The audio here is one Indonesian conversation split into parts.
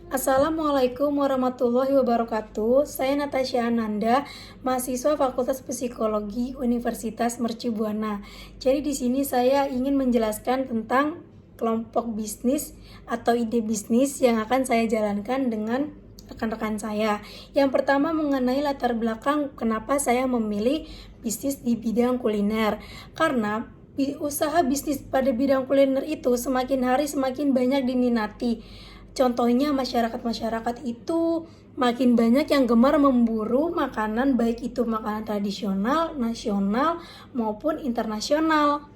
Assalamualaikum warahmatullahi wabarakatuh. Saya Natasha Ananda, mahasiswa Fakultas Psikologi Universitas Mercu Buana. Jadi di sini saya ingin menjelaskan tentang kelompok bisnis atau ide bisnis yang akan saya jalankan dengan rekan-rekan saya. Yang pertama mengenai latar belakang kenapa saya memilih bisnis di bidang kuliner. Karena usaha bisnis pada bidang kuliner itu semakin hari semakin banyak diminati. Contohnya masyarakat itu makin banyak yang gemar memburu makanan, baik itu makanan tradisional, nasional maupun internasional.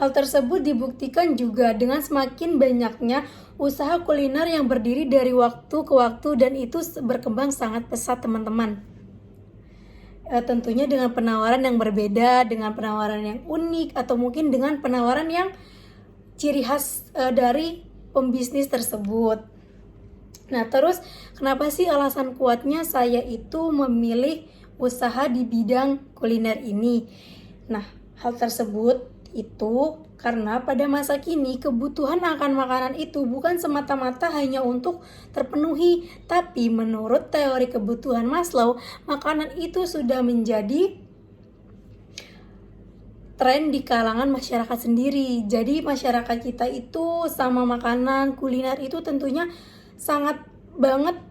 Hal tersebut dibuktikan juga dengan semakin banyaknya usaha kuliner yang berdiri dari waktu ke waktu dan itu berkembang sangat pesat teman-teman. Tentunya dengan penawaran yang berbeda, dengan penawaran yang unik atau mungkin dengan penawaran yang ciri khas dari pembisnis tersebut. Nah, terus kenapa sih alasan kuatnya saya itu memilih usaha di bidang kuliner ini? Nah, hal tersebut itu karena pada masa kini kebutuhan akan makanan itu bukan semata-mata hanya untuk terpenuhi, tapi menurut teori kebutuhan Maslow, makanan itu sudah menjadi tren di kalangan masyarakat sendiri. Jadi masyarakat kita itu sama makanan kuliner itu tentunya sangat banget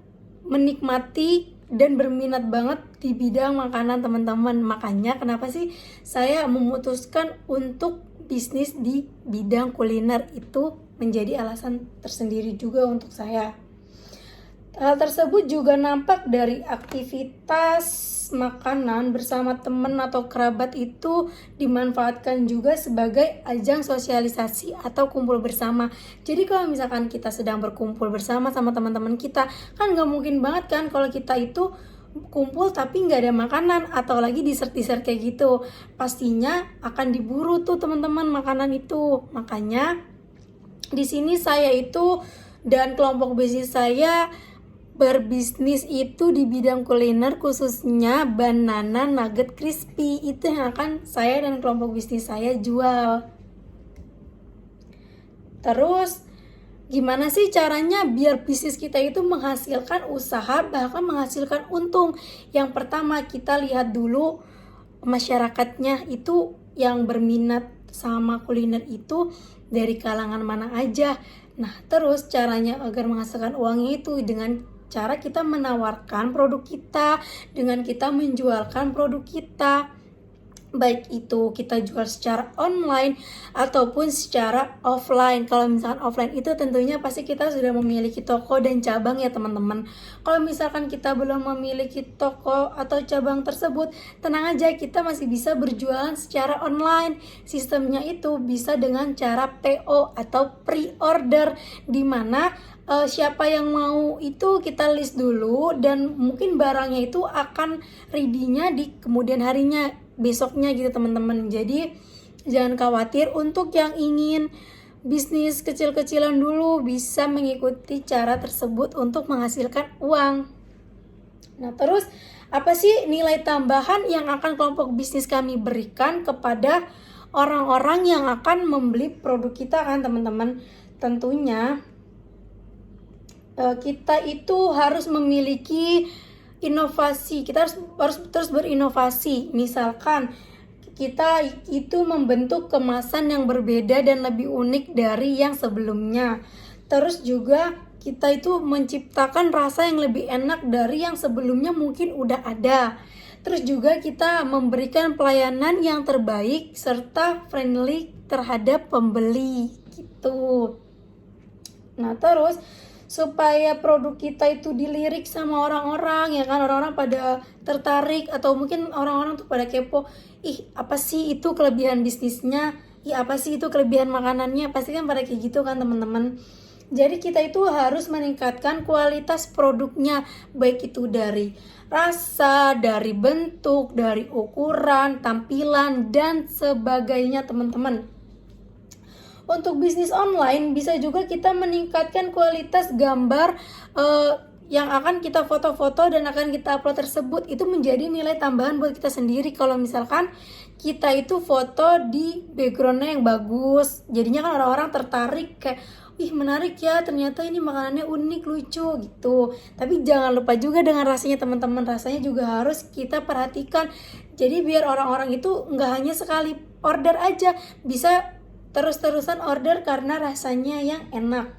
menikmati dan berminat banget di bidang makanan teman-teman. Makanya kenapa sih saya memutuskan untuk bisnis di bidang kuliner itu menjadi alasan tersendiri juga untuk saya. Hal tersebut juga nampak dari aktivitas makanan bersama teman atau kerabat itu dimanfaatkan juga sebagai ajang sosialisasi atau kumpul bersama. Jadi kalau misalkan kita sedang berkumpul bersama sama teman-teman kita, kan gak mungkin banget kan kalau kita itu kumpul tapi nggak ada makanan atau lagi dessert-dessert kayak gitu. Pastinya akan diburu tuh teman-teman makanan itu. Makanya di sini saya itu dan kelompok bisnis saya berbisnis itu di bidang kuliner, khususnya banana nugget crispy. Itu yang akan saya dan kelompok bisnis saya jual. Terus gimana sih caranya biar bisnis kita itu menghasilkan usaha bahkan menghasilkan untung? Yang pertama kita lihat dulu masyarakatnya itu yang berminat sama kuliner itu dari kalangan mana aja. Nah, terus caranya agar menghasilkan uangnya itu dengan cara kita menawarkan produk kita, dengan kita menjualkan produk kita. Baik itu kita jual secara online ataupun secara offline. Kalau misalkan offline itu tentunya pasti kita sudah memiliki toko dan cabang ya teman-teman. Kalau misalkan kita belum memiliki toko atau cabang tersebut, tenang aja kita masih bisa berjualan secara online. Sistemnya itu bisa dengan cara PO atau pre-order, dimana siapa yang mau itu kita list dulu dan mungkin barangnya itu akan ready-nya di kemudian harinya, besoknya gitu teman-teman. Jadi jangan khawatir, untuk yang ingin bisnis kecil-kecilan dulu bisa mengikuti cara tersebut untuk menghasilkan uang. Nah, terus apa sih nilai tambahan yang akan kelompok bisnis kami berikan kepada orang-orang yang akan membeli produk kita kan teman-teman? Tentunya kita itu harus memiliki inovasi. Kita harus terus berinovasi. Misalkan kita itu membentuk kemasan yang berbeda dan lebih unik dari yang sebelumnya. Terus juga kita itu menciptakan rasa yang lebih enak dari yang sebelumnya mungkin udah ada. Terus juga kita memberikan pelayanan yang terbaik serta friendly terhadap pembeli gitu. Nah, terus supaya produk kita itu dilirik sama orang-orang, ya kan, orang-orang pada tertarik atau mungkin orang-orang tuh pada kepo, ih apa sih itu kelebihan bisnisnya, ih apa sih itu kelebihan makanannya, pasti kan pada kayak gitu kan teman-teman. Jadi kita itu harus meningkatkan kualitas produknya, baik itu dari rasa, dari bentuk, dari ukuran, tampilan dan sebagainya teman-teman. Untuk bisnis online bisa juga kita meningkatkan kualitas gambar yang akan kita foto-foto dan akan kita upload tersebut. Itu menjadi nilai tambahan buat kita sendiri. Kalau misalkan kita itu foto di backgroundnya yang bagus, jadinya kan orang-orang tertarik kayak, ih menarik ya, ternyata ini makanannya unik, lucu gitu. Tapi jangan lupa juga dengan rasanya teman-teman, rasanya juga harus kita perhatikan. Jadi biar orang-orang itu nggak hanya sekali order aja, bisa terus-terusan order karena rasanya yang enak.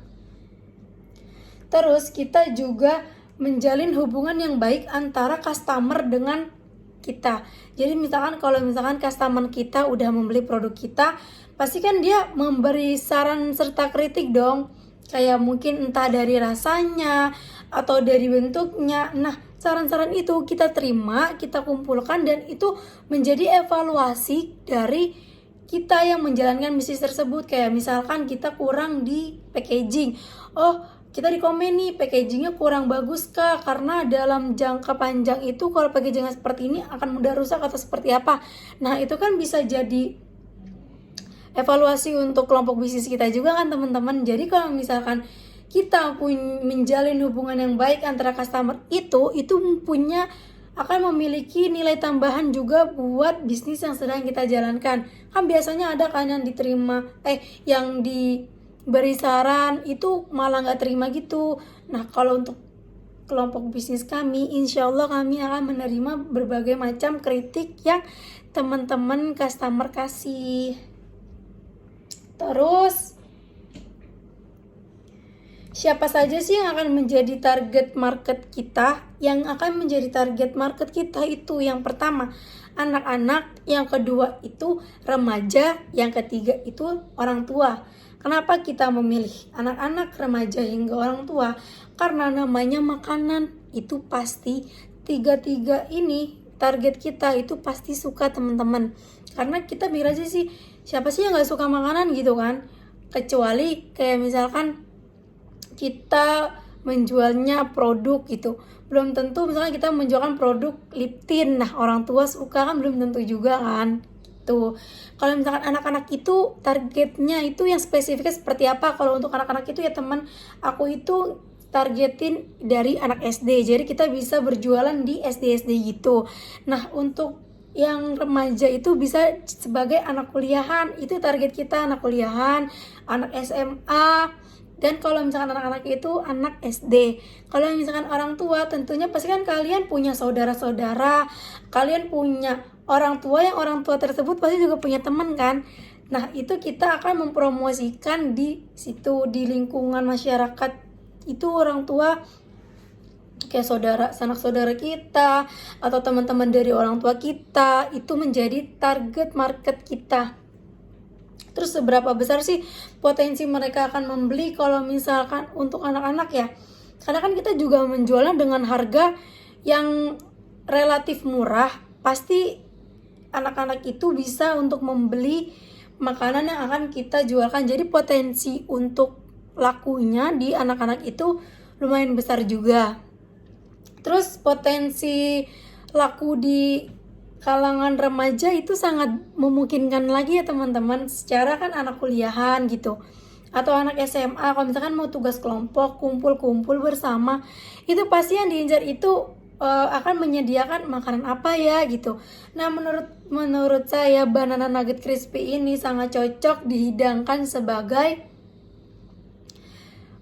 Terus kita juga menjalin hubungan yang baik antara customer dengan kita. Jadi misalkan kalau misalkan customer kita udah membeli produk kita, pasti kan dia memberi saran serta kritik dong. Kayak mungkin entah dari rasanya atau dari bentuknya. Nah, saran-saran itu kita terima, kita kumpulkan, dan itu menjadi evaluasi dari kita yang menjalankan bisnis tersebut. Kayak misalkan kita kurang di packaging, oh kita di komen nih, packagingnya kurang bagus kak, karena dalam jangka panjang itu kalau packagingnya seperti ini akan mudah rusak atau seperti apa. Nah itu kan bisa jadi evaluasi untuk kelompok bisnis kita juga kan teman-teman. Jadi kalau misalkan kita menjalin hubungan yang baik antara customer itu punya akan memiliki nilai tambahan juga buat bisnis yang sedang kita jalankan. Kan biasanya ada kan yang diterima, yang diberi saran itu malah nggak terima gitu. Nah kalau untuk kelompok bisnis kami, insya Allah kami akan menerima berbagai macam kritik yang teman-teman customer kasih. Terus siapa saja sih yang akan menjadi target market kita? Yang akan menjadi target market kita itu yang pertama anak-anak, yang kedua itu remaja, yang ketiga itu orang tua. Kenapa kita memilih anak-anak, remaja hingga orang tua? Karena namanya makanan itu pasti tiga-tiga ini target kita itu pasti suka teman-teman. Karena kita mikir aja sih, siapa sih yang gak suka makanan gitu kan? Kecuali kayak misalkan kita menjualnya produk gitu, belum tentu misalnya kita menjualkan produk lip tint, nah orang tua suka kan belum tentu juga kan gitu. Kalau misalkan anak-anak itu targetnya itu yang spesifiknya seperti apa? Kalau untuk anak-anak itu ya teman, aku itu targetin dari anak SD, jadi kita bisa berjualan di SD gitu. Nah untuk yang remaja itu bisa sebagai anak kuliahan, itu target kita anak kuliahan, anak SMA. Dan kalau misalkan anak-anak itu anak SD. Kalau misalkan orang tua, tentunya pasti kan kalian punya saudara-saudara, kalian punya orang tua, yang orang tua tersebut pasti juga punya teman kan. Nah itu kita akan mempromosikan di situ, di lingkungan masyarakat itu orang tua, kayak sanak saudara kita atau teman-teman dari orang tua kita, itu menjadi target market kita. Terus seberapa besar sih potensi mereka akan membeli kalau misalkan untuk anak-anak ya? Karena kan kita juga menjualnya dengan harga yang relatif murah. Pasti anak-anak itu bisa untuk membeli makanan yang akan kita jualkan. Jadi potensi untuk lakunya di anak-anak itu lumayan besar juga. Terus potensi laku di kalangan remaja itu sangat memungkinkan lagi ya teman-teman, secara kan anak kuliahan gitu atau anak SMA, kalau misalkan mau tugas kelompok, kumpul-kumpul bersama, itu pasti yang diincar itu akan menyediakan makanan apa ya gitu. Nah menurut saya banana nugget crispy ini sangat cocok dihidangkan sebagai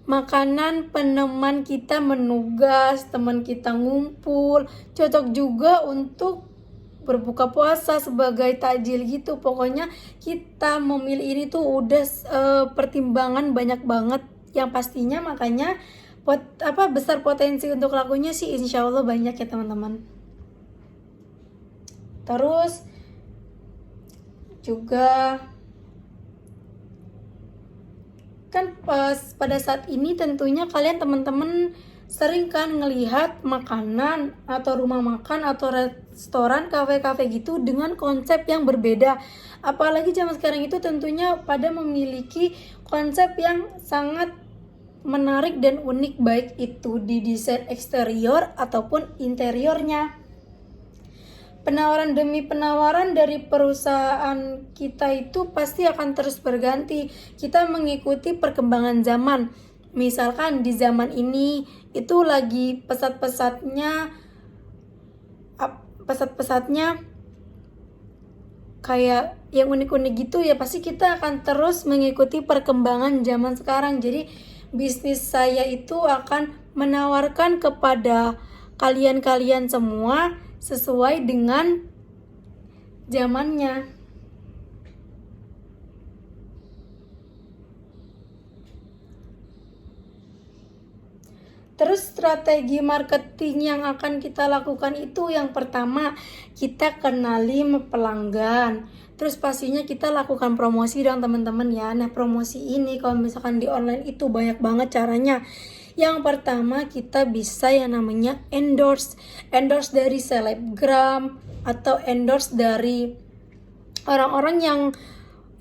makanan peneman kita menugas, teman kita ngumpul, cocok juga untuk berbuka puasa sebagai takjil gitu. Pokoknya kita memilih ini tuh udah pertimbangan banyak banget yang pastinya, makanya besar potensi untuk lakunya sih insya Allah banyak ya teman-teman. Terus juga kan pada saat ini tentunya kalian teman-teman sering kan ngelihat makanan atau rumah makan atau restoran, kafe-kafe gitu dengan konsep yang berbeda. Apalagi zaman sekarang itu tentunya pada memiliki konsep yang sangat menarik dan unik, baik itu di desain eksterior ataupun interiornya. Penawaran demi penawaran dari perusahaan kita itu pasti akan terus berganti. Kita mengikuti perkembangan zaman. Misalkan di zaman ini itu lagi pesat-pesatnya kayak yang unik-unik gitu ya, pasti kita akan terus mengikuti perkembangan zaman sekarang. Jadi bisnis saya itu akan menawarkan kepada kalian-kalian semua sesuai dengan zamannya. Terus strategi marketing yang akan kita lakukan itu yang pertama, kita kenali pelanggan. Terus pastinya kita lakukan promosi dong teman-teman ya. Nah, promosi ini kalau misalkan di online itu banyak banget caranya. Yang pertama, kita bisa yang namanya endorse. Endorse dari selebgram atau endorse dari orang-orang yang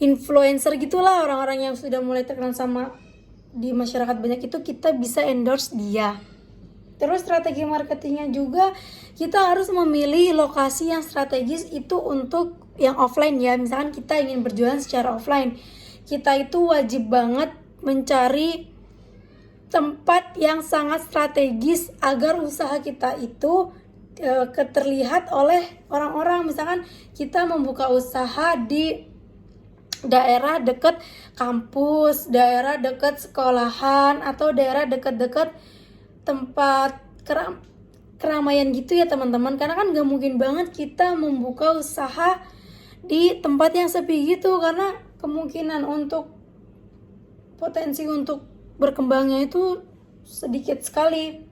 influencer gitulah, orang-orang yang sudah mulai terkenal sama di masyarakat banyak itu, kita bisa endorse dia. Terus strategi marketingnya juga, kita harus memilih lokasi yang strategis itu untuk yang offline ya. Misalkan kita ingin berjualan secara offline, kita itu wajib banget mencari tempat yang sangat strategis agar usaha kita itu terlihat oleh orang-orang. Misalkan kita membuka usaha di daerah dekat kampus, daerah dekat sekolahan, atau daerah dekat-dekat tempat keramaian gitu ya teman-teman. Karena kan gak mungkin banget kita membuka usaha di tempat yang sepi gitu, karena kemungkinan untuk potensi untuk berkembangnya itu sedikit sekali.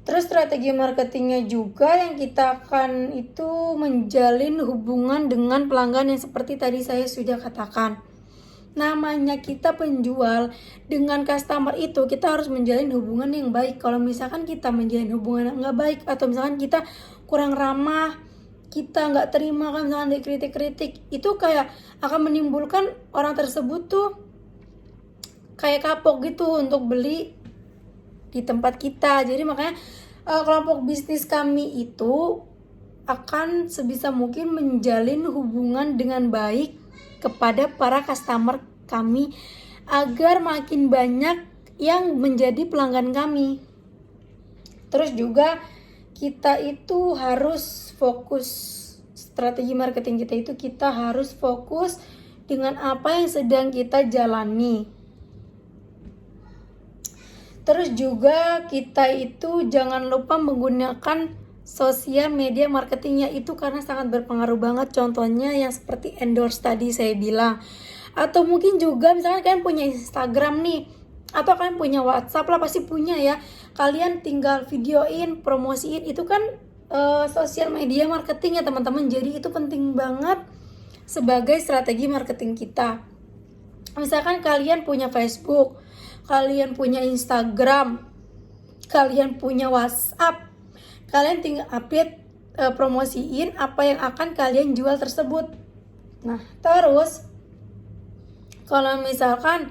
Terus strategi marketingnya juga yang kita akan itu menjalin hubungan dengan pelanggan yang seperti tadi saya sudah katakan. Namanya kita penjual, dengan customer itu kita harus menjalin hubungan yang baik. Kalau misalkan kita menjalin hubungan yang nggak baik, atau misalkan kita kurang ramah, kita nggak terima kan misalkan dikritik-kritik, itu kayak akan menimbulkan orang tersebut tuh kayak kapok gitu untuk beli di tempat kita. Jadi makanya kelompok bisnis kami itu akan sebisa mungkin menjalin hubungan dengan baik kepada para customer kami agar makin banyak yang menjadi pelanggan kami. Terus juga kita itu harus fokus, strategi marketing kita itu kita harus fokus dengan apa yang sedang kita jalani. Terus juga kita itu jangan lupa menggunakan sosial media marketingnya itu, karena sangat berpengaruh banget. Contohnya yang seperti endorse tadi saya bilang. Atau mungkin juga misalnya kalian punya Instagram nih, atau kalian punya WhatsApp lah, pasti punya ya. Kalian tinggal videoin, promosiin, itu kan sosial media marketing ya teman-teman. Jadi itu penting banget sebagai strategi marketing kita. Misalkan kalian punya Facebook, kalian punya Instagram, kalian punya WhatsApp, kalian tinggal update, promosiin apa yang akan kalian jual tersebut. Nah, terus kalau misalkan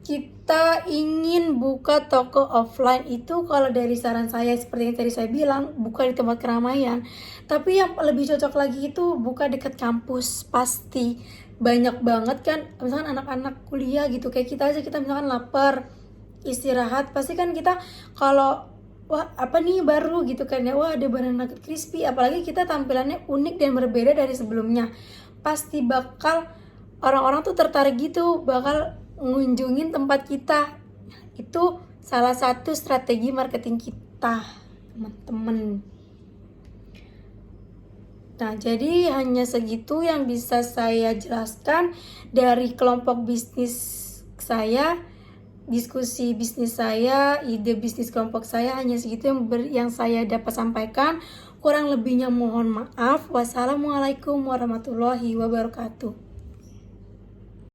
kita ingin buka toko offline itu, kalau dari saran saya seperti yang tadi saya bilang, buka di tempat keramaian. Tapi yang lebih cocok lagi itu buka dekat kampus. Pasti banyak banget kan misalkan anak-anak kuliah gitu, kayak kita aja, kita misalkan lapar, istirahat, pasti kan kita kalau wah apa nih baru gitu kan ya, wah ada banana nugget crispy, apalagi kita tampilannya unik dan berbeda dari sebelumnya, pasti bakal orang-orang tuh tertarik gitu, bakal ngunjungin tempat kita. Itu salah satu strategi marketing kita teman-teman. Nah, jadi hanya segitu yang bisa saya jelaskan dari kelompok bisnis saya, diskusi bisnis saya, ide bisnis kelompok saya, hanya segitu yang saya dapat sampaikan. Kurang lebihnya mohon maaf. Wassalamualaikum warahmatullahi wabarakatuh.